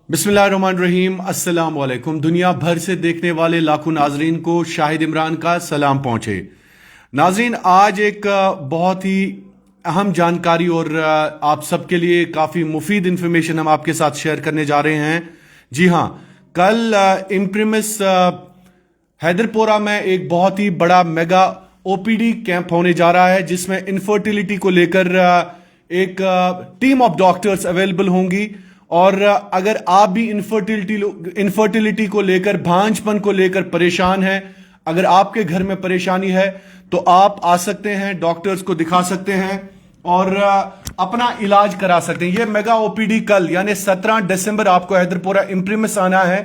बिस्मिल्लाहिर्रहमानिर्रहीम, अस्सलाम वालेकुम। दुनिया भर से देखने वाले लाखों नाजरीन को शाहिद इमरान का सलाम पहुंचे। नाजरीन, आज एक बहुत ही अहम जानकारी और आप सबके लिए काफ़ी मुफीद इंफॉर्मेशन हम आपके साथ शेयर करने जा रहे हैं। जी हाँ, कल इम्प्रिमिस हैदरपोरा में एक बहुत ही बड़ा मेगा ओपीडी कैंप होने जा रहा है, जिसमें इनफर्टिलिटी को लेकर एक टीम ऑफ डॉक्टर्स अवेलेबल होंगी। और अगर आप भी इनफर्टिलिटी को लेकर, भांजपन को लेकर परेशान हैं, अगर आपके घर में परेशानी है तो आप आ सकते हैं, डॉक्टर्स को दिखा सकते हैं और अपना इलाज करा सकते हैं। ये मेगा ओपीडी कल यानी 17 दिसंबर आपको हैदरपोरा इम्प्रिमिस आना है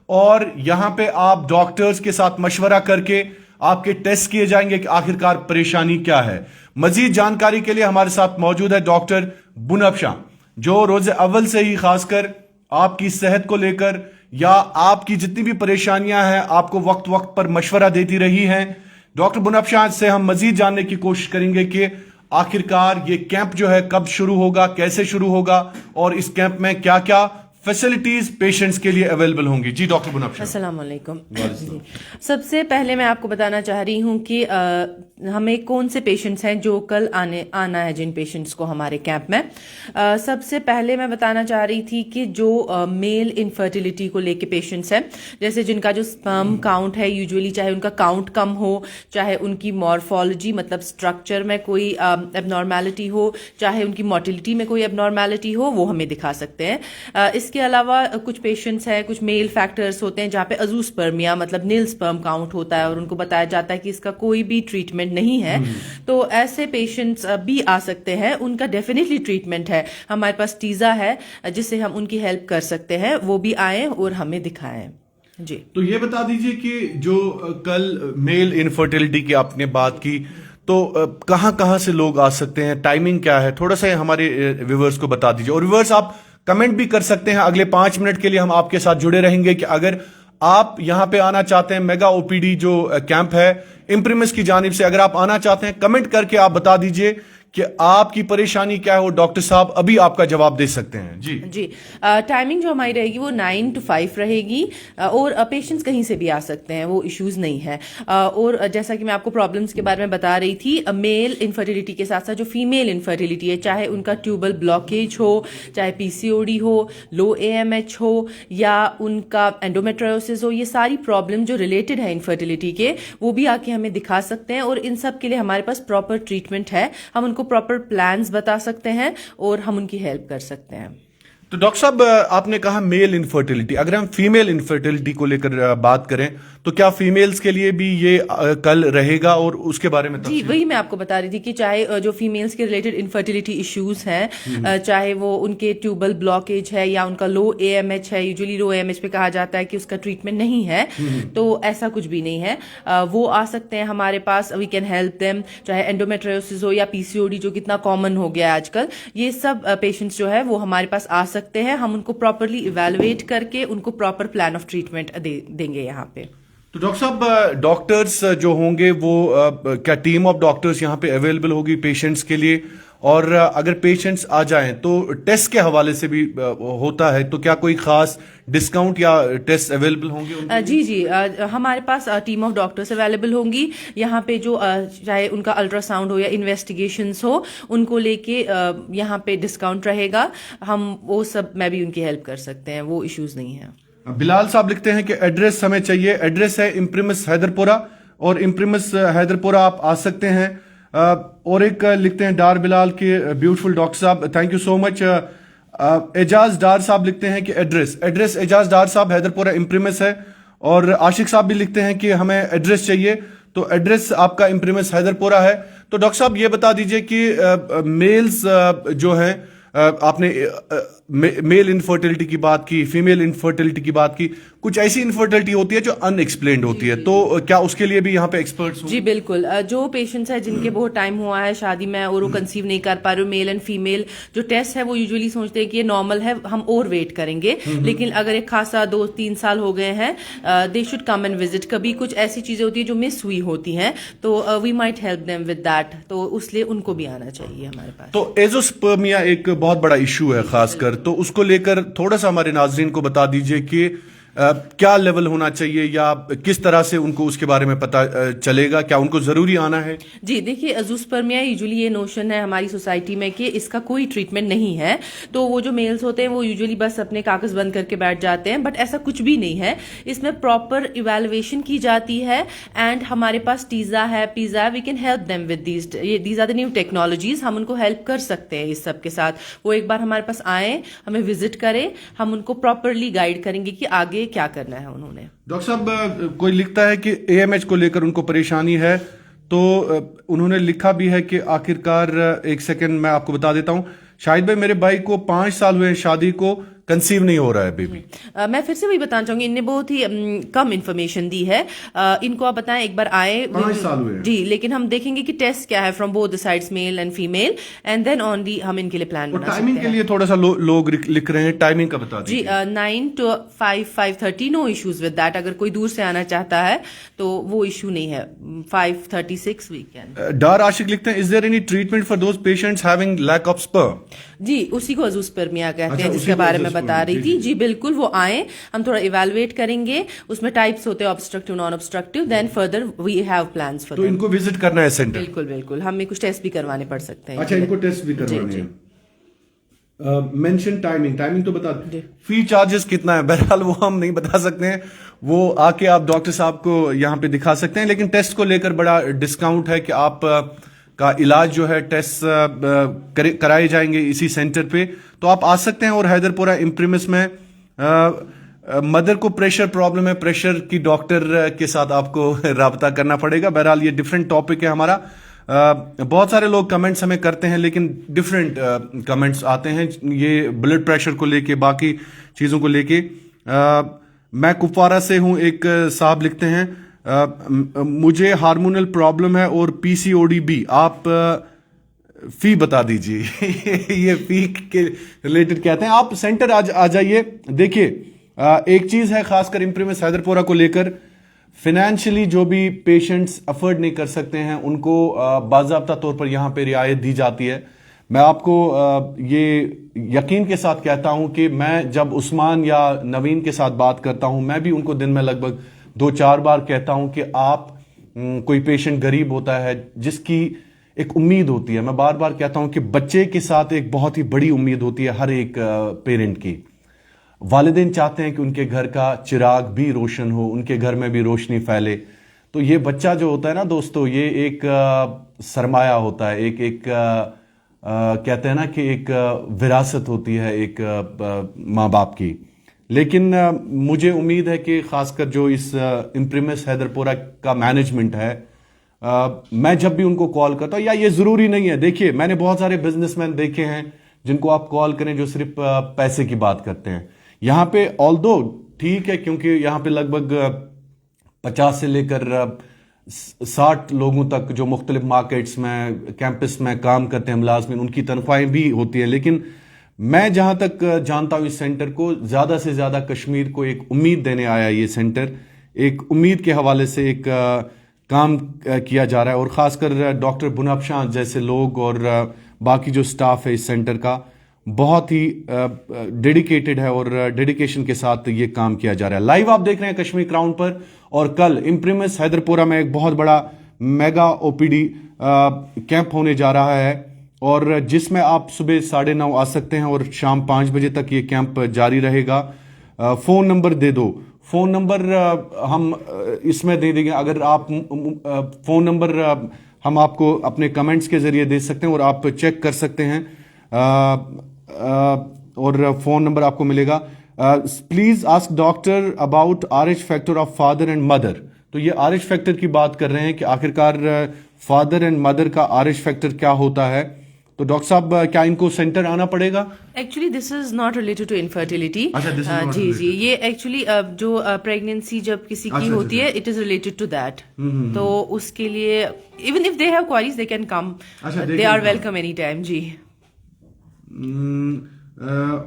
और यहां पे आप डॉक्टर्स के साथ मशवरा करके आपके टेस्ट किए जाएंगे कि आखिरकार परेशानी क्या है। मजीद जानकारी के लिए हमारे साथ मौजूद है डॉक्टर बुनब, जो रोज अव्वल से ही खासकर आपकी सेहत को लेकर या आपकी जितनी भी परेशानियां हैं आपको वक्त वक्त पर मशवरा देती रही हैं। डॉक्टर बुनब से हम मजीद जानने की कोशिश करेंगे कि आखिरकार ये कैंप जो है कब शुरू होगा, कैसे शुरू होगा और इस कैंप में क्या क्या फैसिलिटीज पेशेंट्स के लिए अवेलेबल होंगी। जी डॉक्टर बुनब, अस्सलाम वालेकुम। सबसे पहले मैं आपको बताना चाह रही हूँ कि हमें कौन से पेशेंट्स हैं जो कल आना है, जिन पेशेंट्स को हमारे कैंप में। सबसे पहले मैं बताना चाह रही थी कि जो मेल इनफर्टिलिटी को लेके पेशेंट्स हैं, जैसे जिनका जो स्पर्म काउंट है, यूजुअली चाहे उनका काउंट कम हो, चाहे उनकी मॉर्फोलॉजी मतलब स्ट्रक्चर में कोई एबनॉर्मेलिटी हो, चाहे उनकी मोटिलिटी में कोई एबनॉर्मेलिटी हो, वो हमें दिखा सकते हैं। इसके अलावा कुछ पेशेंट्स हैं, कुछ मेल फैक्टर्स होते हैं जहाँ पे अजूस्पर्मिया मतलब नील स्पर्म काउंट होता है और उनको बताया जाता है कि इसका कोई भी ट्रीटमेंट नहीं है, तो ऐसे पेशेंट्स भी आ सकते हैं। उनका डेफिनेटली ट्रीटमेंट है, हमारे पास टीजा है जिससे हम उनकी हेल्प कर सकते हैं, वो भी आए और हमें दिखाएं। जी, तो ये बता दीजिए कि जो कल मेल इनफर्टिलिटी की आपने बात की, तो कहां से लोग आ सकते हैं, टाइमिंग क्या है, थोड़ा सा हमारे व्यूअर्स को बता दीजिए। और व्यूअर्स आप कमेंट भी कर सकते हैं, अगले 5 मिनट के लिए हम आपके साथ जुड़े रहेंगे कि अगर आप यहां पे आना चाहते हैं, मेगा ओपीडी जो कैंप है इम्प्रिमिस की जानिब से, अगर आप आना चाहते हैं कमेंट करके आप बता दीजिए कि आपकी परेशानी क्या है, वो डॉक्टर साहब अभी आपका जवाब दे सकते हैं। जी टाइमिंग जो हमारी रहेगी वो 9 to 5 रहेगी और पेशेंट्स कहीं से भी आ सकते हैं, वो इश्यूज नहीं है। और जैसा कि मैं आपको प्रॉब्लम्स के बारे में बता रही थी, मेल इनफर्टिलिटी के साथ साथ जो फीमेल इनफर्टिलिटी है, चाहे उनका ट्यूबल ब्लॉकेज हो, चाहे पीसीओडी हो, लो एएमएच हो या उनका एंडोमेट्रियोसिस हो, ये सारी प्रॉब्लम जो रिलेटेड है इनफर्टिलिटी के, वो भी आके हमें दिखा सकते हैं। और इन सब के लिए हमारे पास प्रॉपर ट्रीटमेंट है, हम उनको प्रॉपर प्लान्स बता सकते हैं और हम उनकी हेल्प कर सकते हैं। तो डॉक्टर साहब, आपने कहा मेल इनफर्टिलिटी, अगर हम फीमेल इनफर्टिलिटी को लेकर बात करें तो क्या फीमेल्स के लिए भी ये कल रहेगा और उसके बारे में? जी, वही मैं आपको बता रही थी कि चाहे जो फीमेल्स के रिलेटेड इनफर्टिलिटी इश्यूज हैं, चाहे वो उनके ट्यूबल ब्लॉकेज है या उनका लो एएमएच है, यूजुअली लो एएमएच पे कहा जाता है कि उसका ट्रीटमेंट नहीं है, तो ऐसा कुछ भी नहीं है, वो आ सकते हैं हमारे पास, वी कैन हेल्प देम। चाहे एंडोमेट्रियोसिस हो या पीसीओडी जो कितना कॉमन हो गया है आजकल, ये सब पेशेंट्स जो है वो हमारे पास आ सकते हैं। हम उनको प्रॉपरली इवेलुएट करके उनको प्रॉपर प्लान ऑफ ट्रीटमेंट देंगे यहाँ पे। तो डॉक्टर साहब, डॉक्टर्स जो होंगे वो क्या टीम ऑफ डॉक्टर्स यहाँ पे अवेलेबल होगी पेशेंट्स के लिए? और अगर पेशेंट्स आ जाएं तो टेस्ट के हवाले से भी होता है, तो क्या कोई खास डिस्काउंट या टेस्ट अवेलेबल होंगे? जी, हमारे पास टीम ऑफ डॉक्टर्स अवेलेबल होंगी यहाँ पे, जो चाहे उनका अल्ट्रासाउंड हो या इन्वेस्टिगेशंस हो, उनको लेके यहाँ पे डिस्काउंट रहेगा। हम वो सब में भी उनकी हेल्प कर सकते हैं, वो इश्यूज नहीं है। बिलाल साहब लिखते हैं कि एड्रेस हमें चाहिए, एड्रेस है इम्प्रिमिस हैदरपोरा और इम्प्रिमिस हैदरपोरा आप आ सकते हैं। और एक लिखते हैं डार बिलाल के ब्यूटीफुल डॉक्टर साहब, thank you so much. Ejaz Dar साहब लिखते हैं कि एड्रेस एजाज डार साहब हैदरपोरा इम्प्रिमिस है। और आशिक साहब भी लिखते हैं कि हमें एड्रेस चाहिए, तो एड्रेस आपका इम्प्रिमिस हैदरपोरा है। तो डॉक्टर साहब ये बता दीजिए कि मेल्स जो हैं, आपने मेल इनफर्टिलिटी की बात की, फीमेल इनफर्टिलिटी की बात की, कुछ ऐसी इनफर्टिलिटी होती है जो अनएक्सप्लेन्ड होती है, तो क्या उसके लिए भी यहाँ पे एक्सपर्ट्स? जी बिल्कुल, जो पेशेंट्स है जिनके बहुत टाइम हुआ है शादी में और वो कंसीव नहीं कर पा रहे, मेल एंड फीमेल जो टेस्ट है वो यूजुअली सोचते हैं कि ये नॉर्मल है, हम और वेट करेंगे, लेकिन अगर एक खासा 2-3 साल हो गए हैं, they should come and visit. कभी कुछ ऐसी चीजें होती है जो मिस हुई होती हैं, तो we might help them with that, तो उसलिए उनको भी आना चाहिए हमारे पास। तो एजोस्पर्मिया एक بہت بڑا ایشو ہے خاص کر, تو اس کو لے کر تھوڑا سا ہمارے ناظرین کو بتا دیجئے کہ کیا لیول ہونا چاہیے یا کس طرح سے ان کو اس کے بارے میں پتا چلے گا, کیا ان کو ضروری آنا ہے؟ جی دیکھیے, ازوسپرمیا یوزلی یہ نوشن ہے ہماری سوسائٹی میں کہ اس کا کوئی ٹریٹمنٹ نہیں ہے, تو وہ جو میلز ہوتے ہیں وہ یوزلی بس اپنے کاغذ بند کر کے بیٹھ جاتے ہیں, بٹ ایسا کچھ بھی نہیں ہے. اس میں پراپر ایویلویشن کی جاتی ہے, اینڈ ہمارے پاس ٹیزا ہے, پیزا ہے, we can help them with these are the new technologies. ہم ان کو ہیلپ کر سکتے ہیں اس سب کے ساتھ. وہ ایک بار ہمارے پاس آئیں, ہمیں وزٹ کریں, ہم ان کو پراپرلی گائیڈ کریں گے کہ آگے کیا کرنا ہے انہوں نے. ڈاکٹر صاحب کوئی لکھتا ہے کہ AMH کو لے کر ان کو پریشانی ہے, تو انہوں نے لکھا بھی ہے کہ آخرکار, ایک سیکنڈ میں آپ کو بتا دیتا ہوں, شاہد بھائی میرے بھائی کو 5 سال ہوئے ہیں شادی کو, کنسیو نہیں ہو رہا ہے بیبی. میں پھر سے وہی بتانا چاہوں گی, ان نے بہت ہی کم انفارمیشن دی ہے. ان کو آپ بتائیں, ایک بار آئے 5 سال ہوئے ہیں جی, لیکن ہم دیکھیں گے کہ ٹیسٹ کیا ہے from both sides, male and female, and then only ہم ان کے لیے پلان بنا سکتے ہیں. ٹائمنگ کے لیے تھوڑا سا لوگ لکھ رہے ہیں, ٹائمنگ کا بتا جی. دیجیے. 9 to 5:30, no issues with that. اگر کوئی دور سے آنا چاہتا ہے تو وہ ایشو نہیں ہے. 5:36 وی کین. ڈار عاشق لکھتے ہیں, is there any treatment for those patients having lack of sperm? جی, اسی کو ازوسپرمیا کہتے ہیں جس کے بارے میں بتا رہی تھی. جی بالکل, وہ آئیں, ہم تھوڑا ایویلویٹ کریں گے. اس میں ٹائپس ہوتے ہیں, obstructive, non obstructive, then further we have plans for تو ان کو وزٹ کرنا ہے سینٹر؟ بالکل بالکل, ہمیں کچھ ٹیسٹ بھی کروانے پڑ سکتے ہیں. اچھا, ان کو ٹیسٹ بھی کروانے ہیں. مینشن ٹائمنگ تو بتا دیں. فی چارجز کتنا ہے؟ بہرحال وہ ہم نہیں بتا سکتے ہیں, وہ آ کے آپ ڈاکٹر صاحب کو یہاں پہ دکھا سکتے ہیں, لیکن ٹیسٹ کو لے کر بڑا ڈسکاؤنٹ ہے کہ آپ کا علاج جو ہے ٹیسٹ کرائے جائیں گے اسی سینٹر پہ, تو آپ آ سکتے ہیں. اور حیدر پورہ امپریمس میں مدر کو پریشر پرابلم ہے, پریشر کی ڈاکٹر کے ساتھ آپ کو رابطہ کرنا پڑے گا. بہرحال یہ ڈفرینٹ ٹاپک ہے ہمارا. بہت سارے لوگ کمنٹس ہمیں کرتے ہیں, لیکن ڈفرینٹ کمنٹس آتے ہیں, یہ بلڈ پریشر کو لے کے, باقی چیزوں کو لے کے. میں کپوارہ سے ہوں, ایک صاحب لکھتے ہیں, مجھے ہارمونل پرابلم ہے اور PCOD بھی, آپ فی بتا دیجیے. یہ فی کے ریلیٹڈ کہتے ہیں. آپ سینٹر آ جائیے. دیکھیے, ایک چیز ہے خاص کر امپریمس حیدر پورہ کو لے کر, فائنینشلی جو بھی پیشنٹس افورڈ نہیں کر سکتے ہیں ان کو باضابطہ طور پر یہاں پہ رعایت دی جاتی ہے. میں آپ کو یہ یقین کے ساتھ کہتا ہوں کہ میں جب عثمان یا نوین کے ساتھ بات کرتا ہوں, میں بھی ان کو دن میں لگ بھگ 2-4 بار کہتا ہوں کہ آپ, کوئی پیشنٹ غریب ہوتا ہے جس کی ایک امید ہوتی ہے, میں بار بار کہتا ہوں کہ بچے کے ساتھ ایک بہت ہی بڑی امید ہوتی ہے ہر ایک پیرنٹ کی. والدین چاہتے ہیں کہ ان کے گھر کا چراغ بھی روشن ہو, ان کے گھر میں بھی روشنی پھیلے. تو یہ بچہ جو ہوتا ہے نا دوستو, یہ ایک سرمایہ ہوتا ہے, ایک کہتے ہیں نا کہ ایک وراثت ہوتی ہے ایک ماں باپ کی. لیکن مجھے امید ہے کہ خاص کر جو اس امپریمس حیدر پورہ کا مینجمنٹ ہے, میں جب بھی ان کو کال کرتا ہوں, یا یہ ضروری نہیں ہے, دیکھیے میں نے بہت سارے بزنس مین دیکھے ہیں جن کو آپ کال کریں جو صرف پیسے کی بات کرتے ہیں. یہاں پہ آلدو ٹھیک ہے, کیونکہ یہاں پہ لگ بھگ 50 سے لے کر 60 لوگوں تک جو مختلف مارکیٹس میں, کیمپس میں کام کرتے ہیں ملازمین, ان کی تنخواہیں بھی ہوتی ہیں. لیکن میں جہاں تک جانتا ہوں اس سینٹر کو, زیادہ سے زیادہ کشمیر کو ایک امید دینے آیا یہ سینٹر, ایک امید کے حوالے سے ایک کام کیا جا رہا ہے. اور خاص کر ڈاکٹر بنابشاہ جیسے لوگ اور باقی جو سٹاف ہے اس سینٹر کا بہت ہی ڈیڈیکیٹڈ ہے, اور ڈیڈیکیشن کے ساتھ یہ کام کیا جا رہا ہے. لائیو آپ دیکھ رہے ہیں کشمیر کراؤن پر, اور کل امپریمس حیدر پورہ میں ایک بہت بڑا میگا OPD کیمپ ہونے جا رہا ہے, اور جس میں آپ صبح 9:30 آ سکتے ہیں اور شام 5 بجے تک یہ کیمپ جاری رہے گا. فون نمبر دے دو, فون نمبر ہم اس میں دے دیں گے. اگر آپ فون نمبر ہم آپ کو اپنے کمنٹس کے ذریعے دے سکتے ہیں, اور آپ چیک کر سکتے ہیں, اور فون نمبر آپ کو ملے گا. Please ask doctor about RH factor of father and mother. تو یہ RH فیکٹر کی بات کر رہے ہیں کہ آخرکار فادر اینڈ مدر کا RH فیکٹر کیا ہوتا ہے. تو ڈاکٹر صاحب کیا ان کو سینٹر آنا پڑے گا؟ Actually this is not related to infertility. جی یہ ایکچولی جو پریگنینسی جب کسی کی ہوتی ہے, it is related to that. تو اس کے لیے even if they have queries they can come, they are welcome any time. جی.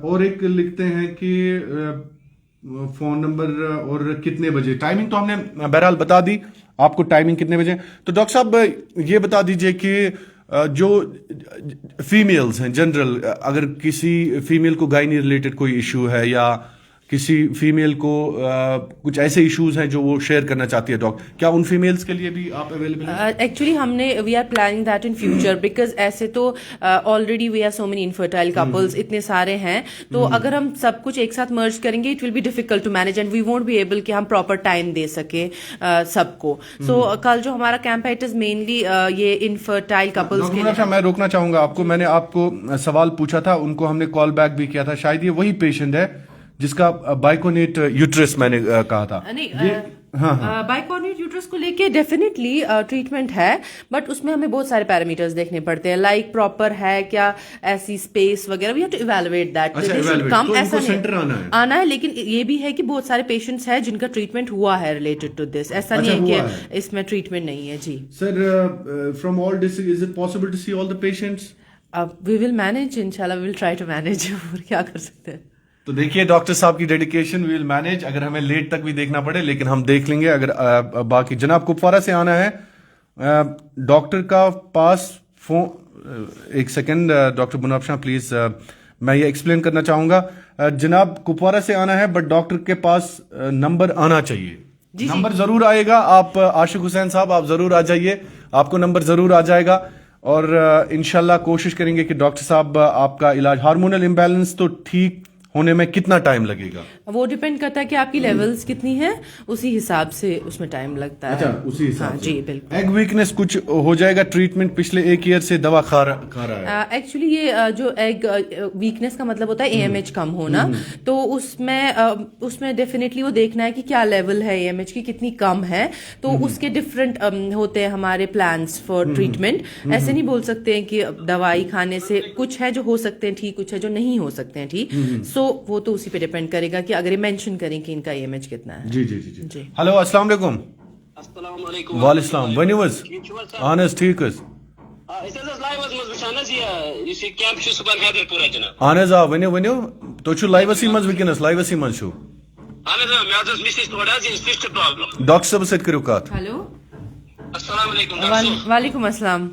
اور ایک لکھتے ہیں کہ فون نمبر اور کتنے بجے, ٹائمنگ تو ہم نے بہرحال بتا دی آپ کو, ٹائمنگ کتنے بجے. تو ڈاکٹر صاحب یہ بتا دیجئے کہ जो फीमेल्स हैं जनरल, अगर किसी फीमेल को गायनी रिलेटेड कोई इशू है या किसी फीमेल को कुछ ऐसे इश्यूज हैं जो वो शेयर करना चाहती है डॉक्टर, क्या उन फीमेल्स के लिए भी आप अवेलेबल हैं? एक्चुअली हमने we are planning that in future, because ऐसे तो already we are so many infertile couples, इतने सारे हैं, तो अगर हम सब कुछ एक साथ मर्ज करेंगे it will be difficult to manage and we won't be able कि हम प्रॉपर टाइम दे सके सबको. सो कल जो हमारा कैंप है इट इज मेनली ये इनफर्टाइल कपल्स के लिए. मैं रोकना चाहूंगा आपको, मैंने आपको सवाल पूछा था, उनको हमने कॉल बैक भी किया था, शायद ये वही पेशेंट है जिसका बाइकोनेट यूट्रस मैंने कहा था. बाइकोनेट यूट्रस को लेके डेफिनेटली ट्रीटमेंट है, बट उसमें हमें बहुत सारे पैरामीटर्स देखने पड़ते हैं, लाइक प्रॉपर है क्या, ऐसी स्पेस वगैरह, we have to evaluate that. कम ऐसा नहीं आना है, लेकिन ये भी है कि बहुत सारे पेशेंट्स हैं जिनका ट्रीटमेंट हुआ है रिलेटेड टू दिस, ऐसा नहीं है कि इसमें ट्रीटमेंट नहीं है. जी sir, from all this is it possible to see all the patients? We will manage, इंशाल्लाह we will try to manage. और क्या कर सकते हैं. तो देखिए डॉक्टर साहब की डेडिकेशन, वी विल मैनेज, अगर हमें लेट तक भी देखना पड़े लेकिन हम देख लेंगे. अगर बाकी जनाब कुपवारा से आना है, डॉक्टर का पास फोन, एक second doctor Munaf Shah please, मैं ये एक्सप्लेन करना चाहूंगा. जनाब कुपवारा से आना है बट डॉक्टर के पास नंबर आना चाहिए. नंबर जरूर आएगा. आप आशिक हुसैन साहब आप जरूर आ जाइए, आपको नंबर जरूर आ जाएगा और इंशाल्लाह कोशिश करेंगे कि डॉक्टर साहब आपका इलाज. हार्मोनल इम्बैलेंस तो ठीक होने में कितना टाइम लगेगा? वो डिपेंड करता है कि आपकी लेवल्स कितनी है, उसी हिसाब से उसमें टाइम लगता है. अच्छा, उसी हिसाब हाँ, से. जी बिल्कुल. एग वीकनेस कुछ हो जाएगा, ट्रीटमेंट पिछले 1 ईयर से दवा खा रहा है. एक्चुअली ये जो एग वीकनेस का मतलब होता है एएमएच कम होना, तो उसमें डेफिनेटली वो देखना है कि क्या लेवल है एएमएच की, कितनी कम है, तो उसके डिफरेंट होते हैं हमारे प्लान्स फॉर ट्रीटमेंट. ऐसे नहीं बोल सकते हैं कि दवाई खाने से कुछ है जो हो सकते हैं ठीक, कुछ है जो नहीं हो सकते हैं ठीक. सो वो तो उसी पे डिपेंड करेगा कि अगर ये मेंशन करें कि इनका एएमएच कितना है. जी जी जी जी. हेलो अस्सलाम वालेकुम. अस्सलाम वालेकुम. वालेकुम. वन यूज आनस ठीक है. आनस आ वनियो तो छु लाइवसी मज विकनस लाइवसी मज छु. डॉक्टर साहब से करो कत. हेलो अस्सलाम वालेकुम. वालेकुम अस्सलाम.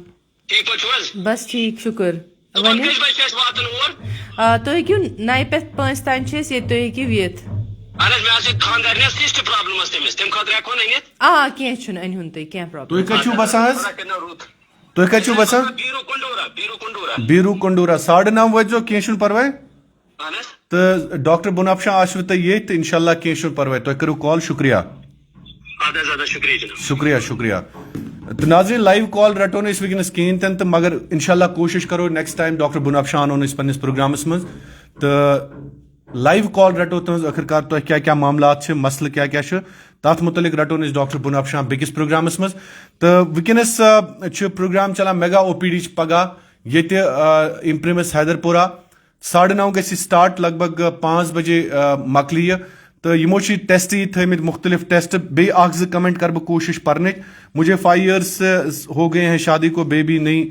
ठीक हो? बस ठीक शुक्र. तो क्यों नाई पे 5 तान छे ये तो क्यों वियत क्या छुन अनहुन तो क्या प्रॉब्लम. तो कछु बसास तो कछु बसा बीरू कंडूरा 9:30 वजो केशुन परवाय तो डॉक्टर मुनाफ शाह आशव तो ये तो इंशाल्लाह केशुन परवाय तो करो कॉल. शुक्रिया शुक्रिया शुक्रिया. तो नाज़रीन लाइव कॉल रटो इस वनस कहें तन तो मगर इंशाल्लाह कोशिश करो next time doctor Munaf Shah on पन्निस प्रोग्रामस मज तो लाइव कॉल रटो तुज आखिरकार तो क्या क्या मामलात मसल क्या क्या तथ मुतलिक रटो डॉक्टर मुनाफ शाह बेकिस प्रोग्रामस मज. तो वनस प्रोग्राम चलान मेगा ओपीडी पगह ये इम्प्रिमस हैदरपुरा 9:30 गि स्टार्ट लगभग 5 बजे मकली तो यमो टेस्ट थमित मुख्तलिफ टेस्ट बे 1-2 कमेंट कर बह कोशिश पढ़ने. मुझे 5 इयर्स हो गए हैं शादी को, बेबी नहीं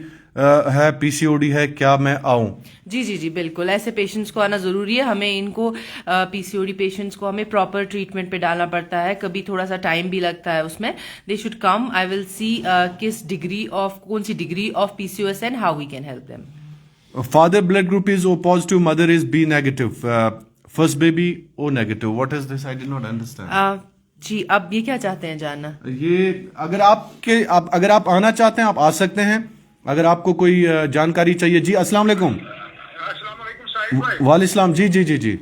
है, पीसीओडी है, क्या मैं आऊं? जी जी जी बिल्कुल, ऐसे पेशेंट्स को आना जरूरी है. हमें इनको पीसीओडी पेशेंट्स को हमें प्रॉपर ट्रीटमेंट पे डालना पड़ता है, कभी थोड़ा सा टाइम भी लगता है उसमें. They should come, I will see किस डिग्री ऑफ, कौन सी degree of PCOS and how we can help them. Father blood group is O positive, mother is B negative, first baby O negative. What is this? I did not understand. जी अब ये क्या चाहते हैं जानना? ये अगर अगर आप आना चाहते हैं आप आ सकते हैं, अगर आपको कोई जानकारी चाहिए. जी अस्सलाम वालेकुम. वालेकुम. जी जी जी जी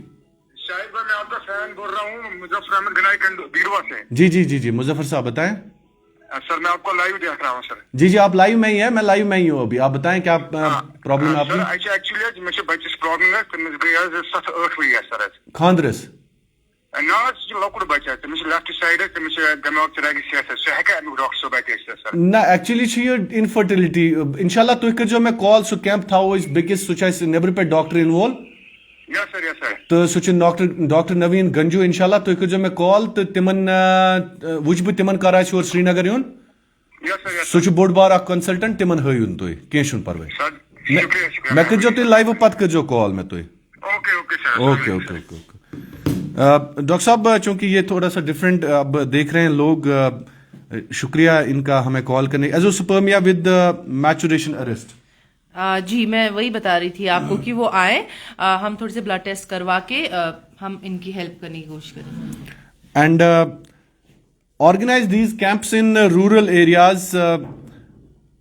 शाहिद भाई, मैं आपका फैन बोल रहा हूँ, मुजफ्फर अहमद गनाई बीरवा से. जी जी जी जी मुजफ्फर साहब बताएं. सर मैं आपको लाइव देख रहा हूँ सर. जी जी आप लाइव में ही है, मैं लाइव में ही हूँ अभी. आप बताएं क्या प्रॉब्लम है आपकी? सर एक्चुअली मुझे बच्चे प्रॉब्लम है, तमिस गई 7-8 वी सर खानदरस ना लकुड़ बच्चा तमिस लेफ्ट साइड तमिस दिमाग चरागी सियासत सो हेका अमिक डॉक्टर सो बत सर. ना एक्चुअली ये इनफर्टिलिटी इंशाल्लाह तुह कर मैं कॉल सो कैंप थो बेकिस सह नबर पे डॉक्टर इन्वॉल्व. यस सर तो सह डॉक्टर नवीन गंजू. इंशाल्लाह तुह कर मैं कॉल तो तिमन वुच बह तिमन कर श्रीनगर यून. सह बोड़ बार कंसल्टेंट तिमन हून तुह कह परवाह. मैं कर तुम लाइव पत कर कॉल मैं तुह. Okay okay okay. डॉक्टर साहब चूंकि ये थोड़ा सा डिफरेंट अब देख रहे हैं लोग, शुक्रिया इनका हमें कॉल करने एजोस्पर्मिया विद मैचुरेशन अरेस्ट। जी मैं वही बता रही थी आपको कि वो आए, हम थोड़े से ब्लड टेस्ट करवा के हम इनकी हेल्प करने की कोशिश करेंगे। And organise these camps in rural areas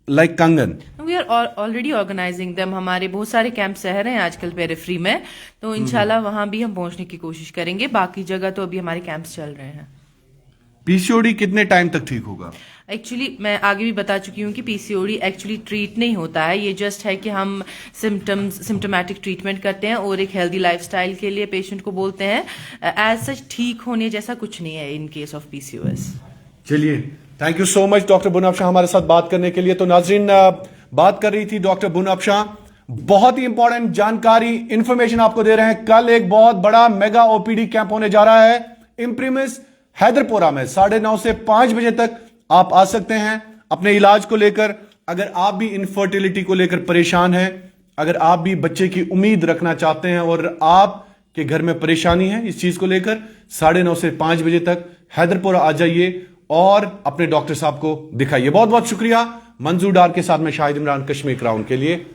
like Kangan. We are already organising them. हमारे बहुत सारे कैंप शहर हैं आजकल पेरिफेरी में, तो इंशाल्लाह वहां भी हम पहुंचने की कोशिश करेंगे। बाकी जगह तो अभी हमारे कैंप्स चल रहे हैं। पीसीओडी कितने टाइम तक ठीक होगा? एक्चुअली मैं आगे भी बता चुकी हूँ कि पीसीओडी एक्चुअली ट्रीट नहीं होता है, ये जस्ट है कि हम सिम्टोमेटिक ट्रीटमेंट करते हैं और एक हेल्दी लाइफस्टाइल के लिए पेशेंट को बोलते हैं। एज सच ठीक होने जैसा कुछ नहीं है इन केस ऑफ पीसीओएस। चलिए, thank you so much doctor बुनब शाह हमारे साथ बात करने के लिए। तो नाजरीन, बात कर रही थी डॉक्टर बुनब शाह, बहुत ही इंपॉर्टेंट जानकारी इंफॉर्मेशन आपको दे रहे हैं। कल एक बहुत बड़ा मेगा ओपीडी कैंप होने जा रहा है इम्प्रीमिस हैदरपुरा में 9:30 से 5 बजे तक। आप आ सकते हैं अपने इलाज को लेकर। अगर आप भी इनफर्टिलिटी को लेकर परेशान हैं, अगर आप भी बच्चे की उम्मीद रखना चाहते हैं और आपके घर में परेशानी है इस चीज को लेकर, 9:30 से 5 बजे तक हैदरपुरा आ जाइए और अपने डॉक्टर साहब को दिखाइए। बहुत बहुत शुक्रिया। मंजूर डार के साथ में शाहिद इमरान, कश्मीर क्राउन के लिए।